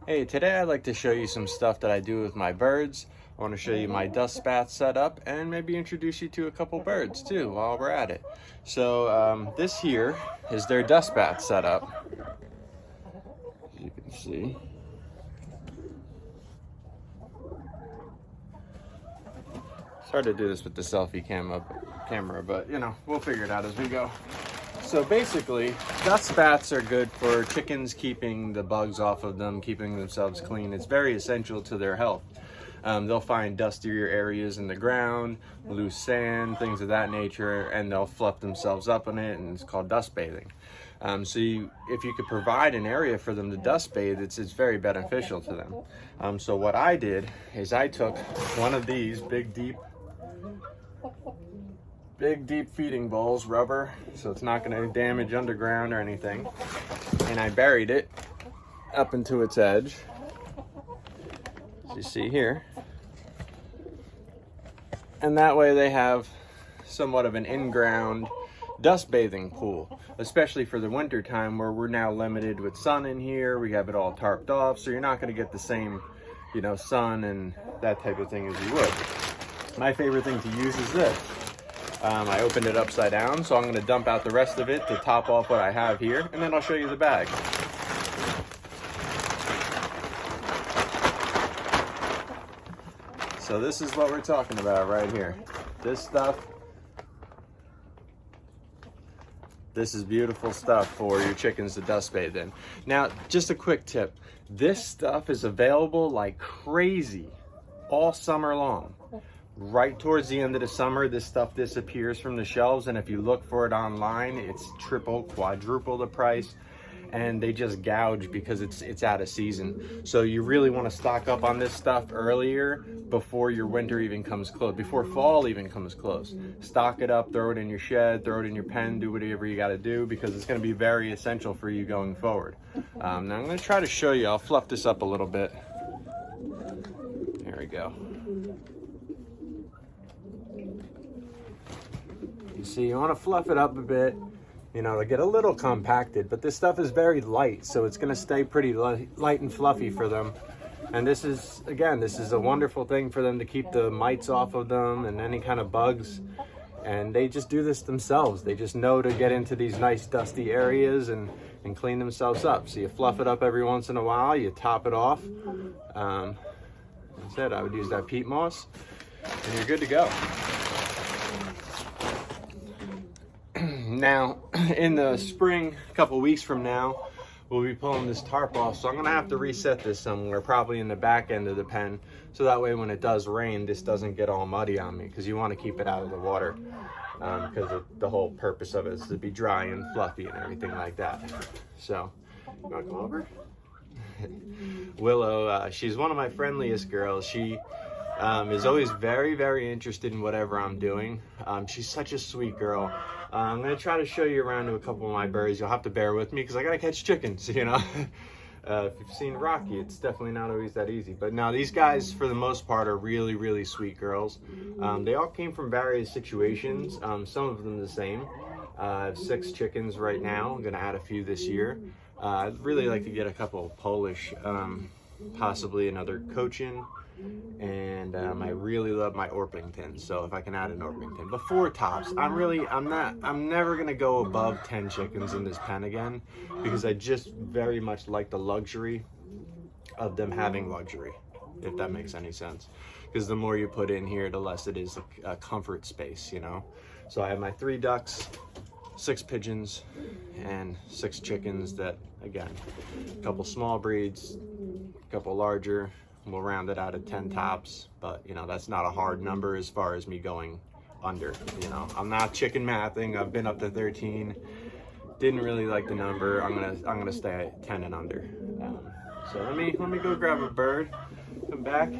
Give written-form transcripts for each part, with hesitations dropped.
Hey, today I'd like to show you some stuff that I do with my birds. I want to show you my dust bath setup and maybe introduce you to a couple birds too while we're at it. So this here is their dust bath setup. As you can see. It's hard to do this with the selfie camera, but you know, we'll figure it out as we go. So basically, dust baths are good for chickens, keeping the bugs off of them, keeping themselves clean. It's very essential to their health. They'll find dustier areas in the ground, loose sand, things of that nature, and they'll fluff themselves up in it, and it's called dust bathing. If you could provide an area for them to dust bathe, it's very beneficial to them. So what I did is I took one of these big deep feeding bowls, rubber, so it's not going to damage underground or anything, and I buried it up into its edge, as you see here, and that way they have somewhat of an in-ground dust bathing pool, especially for the winter time where we're now limited with sun in here. We have it all tarped off, so you're not going to get the same, sun and that type of thing as you would. My favorite thing to use is this. I opened it upside down, so I'm going to dump out the rest of it to top off what I have here, and then I'll show you the bag. So this is what we're talking about right here. This stuff, this is beautiful stuff for your chickens to dust bathe in. Now, just a quick tip. This stuff is available like crazy all summer long. Right towards the end of the summer, this stuff disappears from the shelves, and if you look for it online, it's triple, quadruple the price, and they just gouge because it's out of season. So you really want to stock up on this stuff earlier, before your winter even comes close, before fall even comes close. Stock it up, throw it in your shed, throw it in your pen, do whatever you got to do, because it's going to be very essential for you going forward. Now I'm going to try to show you. I'll fluff this up a little bit. There we go. See, you want to fluff it up a bit, to get a little compacted, but this stuff is very light, so it's going to stay pretty light and fluffy for them. And this is a wonderful thing for them to keep the mites off of them and any kind of bugs. And they just do this themselves. They just know to get into these nice dusty areas and clean themselves up. So you fluff it up every once in a while, you top it off. Instead, I would use that peat moss, and you're good to go. Now, in the spring, a couple weeks from now, we'll be pulling this tarp off, so I'm going to have to reset this somewhere, probably in the back end of the pen, so that way when it does rain, this doesn't get all muddy on me, because you want to keep it out of the water, because the whole purpose of it is to be dry and fluffy and everything like that. So, you want to come over? Willow, she's one of my friendliest girls. She is always very, very interested in whatever I'm doing. She's such a sweet girl. I'm going to try to show you around to a couple of my birds. You'll have to bear with me because I got to catch chickens, If you've seen Rocky, it's definitely not always that easy. But now these guys, for the most part, are really, really sweet girls. They all came from various situations, some of them the same. I have 6 chickens right now. I'm going to add a few this year. I'd really like to get a couple of Polish, possibly another Cochin. And I really love my Orpingtons, so if I can add an Orpington, but 4 tops. I'm never gonna go above 10 chickens in this pen again, because I just very much like the luxury of them having luxury, if that makes any sense. Because the more you put in here, the less it is a comfort space, So I have my 3 ducks, 6 pigeons, and 6 chickens that, again, a couple small breeds, a couple larger. We'll round it out at 10 tops, but that's not a hard number as far as me going under. I'm not chicken mathing. I've been up to 13. Didn't really like the number. I'm gonna stay at 10 and under. So let me go grab a bird. Come back.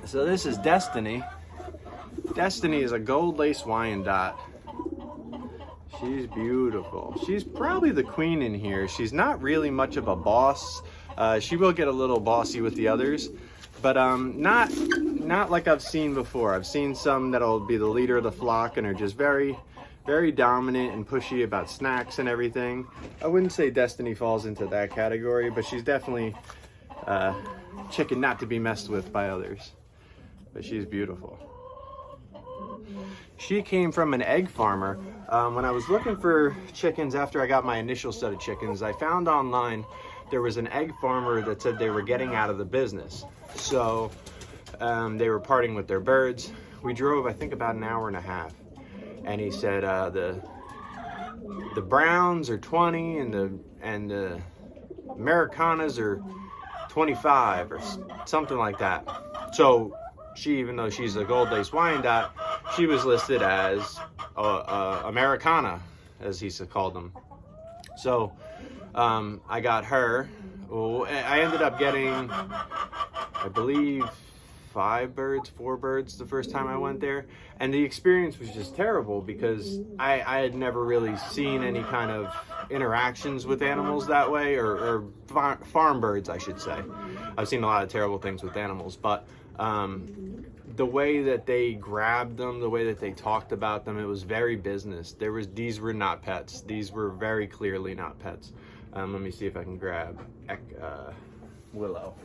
So this is Destiny. Destiny is a gold lace Wyandotte. She's beautiful. She's probably the queen in here. She's not really much of a boss. She will get a little bossy with the others, but not not like I've seen before. I've seen some that'll be the leader of the flock and are just very, very dominant and pushy about snacks and everything. I wouldn't say Destiny falls into that category, but she's definitely chicken not to be messed with by others. But she's beautiful. She came from an egg farmer. When I was looking for chickens after I got my initial set of chickens, I found online there was an egg farmer that said they were getting out of the business. So they were parting with their birds. We drove, I think, about an hour and a half. And he said the Browns are 20 and the Americanas are 25 or something like that. So she, even though she's a Gold Lace Wyandotte, she was listed as Americana, as he called them. So I got her. Well, I ended up getting, I believe, 4 birds the first time I went there. And the experience was just terrible because I had never really seen any kind of interactions with animals that way, or farm birds, I should say. I've seen a lot of terrible things with animals, but the way that they grabbed them, the way that they talked about them, it was very business. These were not pets. These were very clearly not pets. Let me see if I can grab Willow.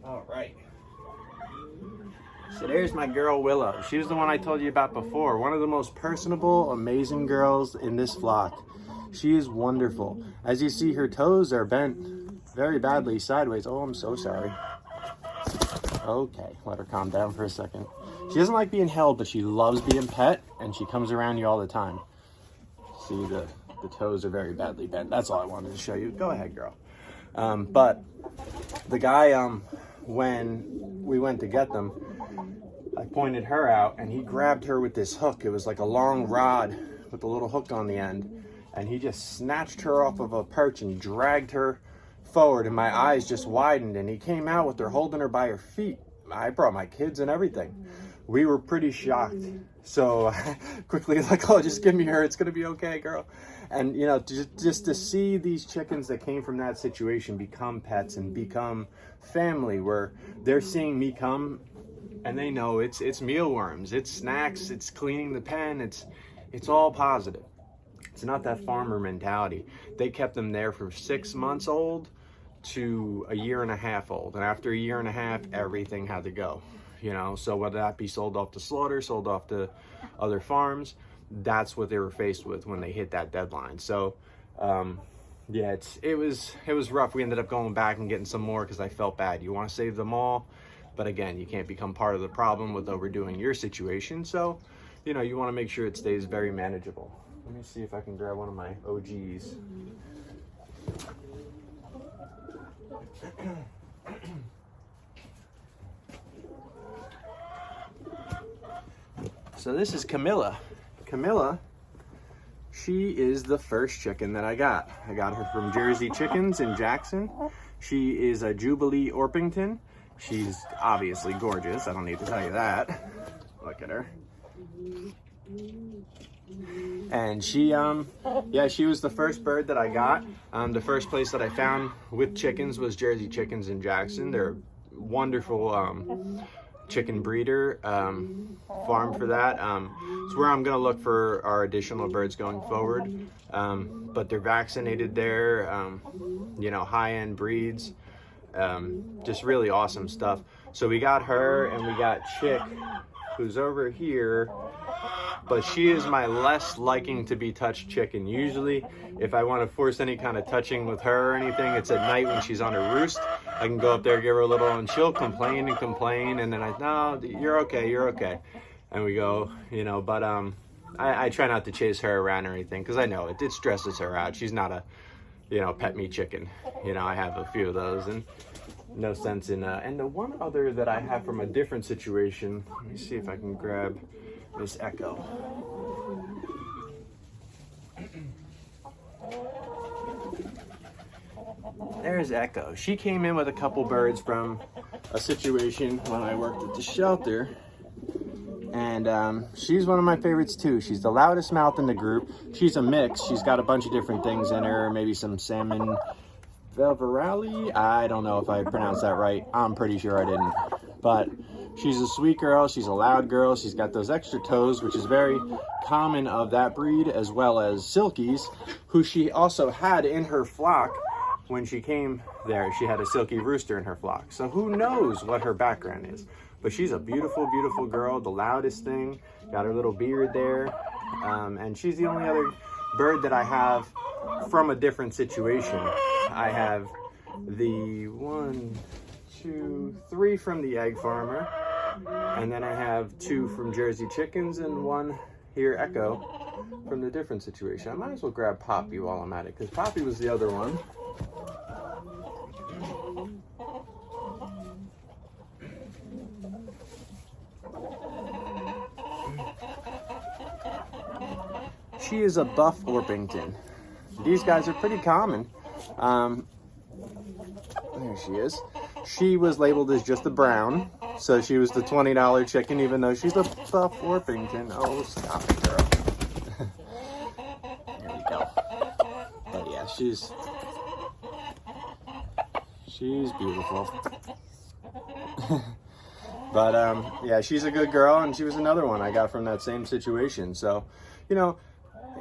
All right. So there's my girl Willow. She was the one I told you about before. One of the most personable, amazing girls in this flock. She is wonderful. As you see, her toes are bent very badly sideways. Oh, I'm so sorry. Okay, let her calm down for a second. She doesn't like being held, but she loves being pet, and she comes around you all the time. See, the toes are very badly bent. That's all I wanted to show you. Go ahead, girl. But the guy, when we went to get them, I pointed her out, and he grabbed her with this hook. It was like a long rod with a little hook on the end, and he just snatched her off of a perch and dragged her forward, and my eyes just widened, and he came out with her holding her by her feet. I brought my kids and everything. We were pretty shocked. So quickly, like, oh, just give me her. It's going to be okay, girl. And, you know, just to see these chickens that came from that situation become pets and become family, where they're seeing me come and they know it's mealworms, it's snacks, it's cleaning the pen, it's all positive. It's not that farmer mentality. They kept them there from 6 months old to a year and a half old. And after a year and a half, everything had to go. You know, so whether that be sold off to slaughter, sold off to other farms, that's what they were faced with when they hit that deadline. So, yeah, it was rough. We ended up going back and getting some more because I felt bad. You want to save them all, but again, you can't become part of the problem with overdoing your situation. So, you know, you want to make sure it stays very manageable. Let me see if I can grab one of my OGs. So this is Camilla. Camilla, she is the first chicken that I got. I got her from Jersey Chickens in Jackson. She is a Jubilee Orpington. She's obviously gorgeous. I don't need to tell you that. Look at her. And she, yeah, she was the first bird that I got. The first place that I found with chickens was Jersey Chickens in Jackson. They're wonderful chicken breeder, farm for that. It's where I'm gonna look for our additional birds going forward. But they're vaccinated there, you know, high-end breeds, just really awesome stuff. So we got her, and we got Chick, who's over here, but she is my less liking to be touched chicken. Usually, if I want to force any kind of touching with her or anything, it's at night when she's on her roost. I can go up there, give her a little, and she'll complain and complain, and then no, you're okay, you're okay. And we go, you know, but I try not to chase her around or anything, because I know it stresses her out. She's not a, you know, pet me chicken. You know, I have a few of those, and no sense in, and the one other that I have from a different situation, let me see if I can grab Miss Echo. There's Echo. She came in with a couple birds from a situation when I worked at the shelter, and she's one of my favorites too. She's the loudest mouth in the group. She's a mix. She's got a bunch of different things in her, maybe some salmon Velverali. I don't know if I pronounced that right. I'm pretty sure I didn't. But she's a sweet girl. She's a loud girl. She's got those extra toes, which is very common of that breed, as well as Silkies, who she also had in her flock when she came there. She had a Silky rooster in her flock. So who knows what her background is. But she's a beautiful, beautiful girl. The loudest thing. Got her little beard there. And she's the only other bird that I have from a different situation. I have the 1, 2, 3 from the egg farmer, and then I have 2 from Jersey Chickens and 1 here, Echo, from the different situation. I might as well grab Poppy while I'm at it, because Poppy was the other one. She is a buff Orpington. These guys are pretty common. There she is. She was labeled as just a brown, so she was the $20 chicken, even though she's a buff Orpington. Oh, stop it, girl. There we go. But yeah, she's beautiful. But yeah, she's a good girl, and she was another one I got from that same situation. So, you know,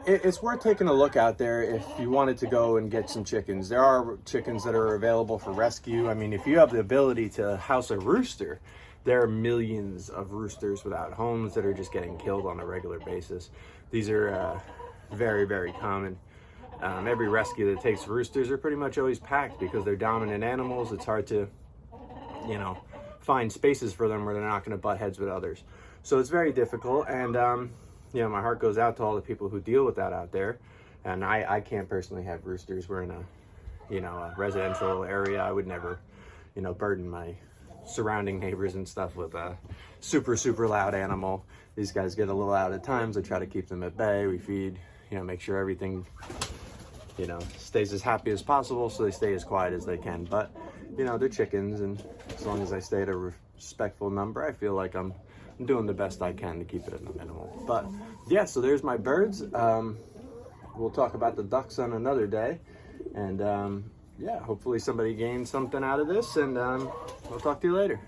it's worth taking a look out there if you wanted to go and get some chickens. There are chickens that are available for rescue. I mean, if you have the ability to house a rooster, there are millions of roosters without homes that are just getting killed on a regular basis. These are very, very common. Every rescue that takes roosters are pretty much always packed because they're dominant animals. It's hard to, you know, find spaces for them where they're not going to butt heads with others. So it's very difficult, and you know, my heart goes out to all the people who deal with that out there. And I can't personally have roosters. We're in a, you know, a residential area. I would never, you know, burden my surrounding neighbors and stuff with a super, super loud animal. These guys get a little loud at times. I try to keep them at bay. We feed, you know, make sure everything, you know, stays as happy as possible so they stay as quiet as they can. But, you know, they're chickens, and as long as I stay at a respectful number, I feel like I'm doing the best I can to keep it at the minimal. But yeah, so there's my birds. We'll talk about the ducks on another day, and yeah, hopefully somebody gained something out of this, and we'll talk to you later.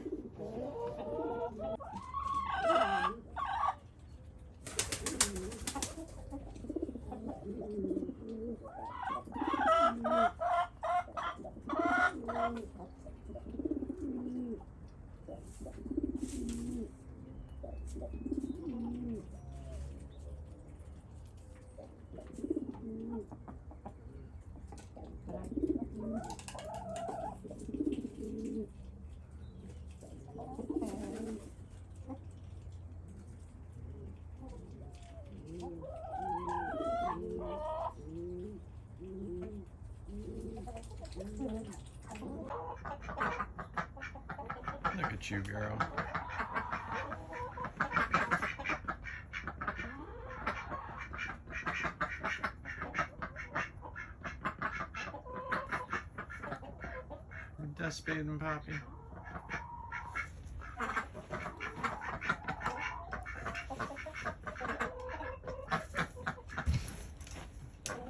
Look at you, girl. Dust bathing, Poppy.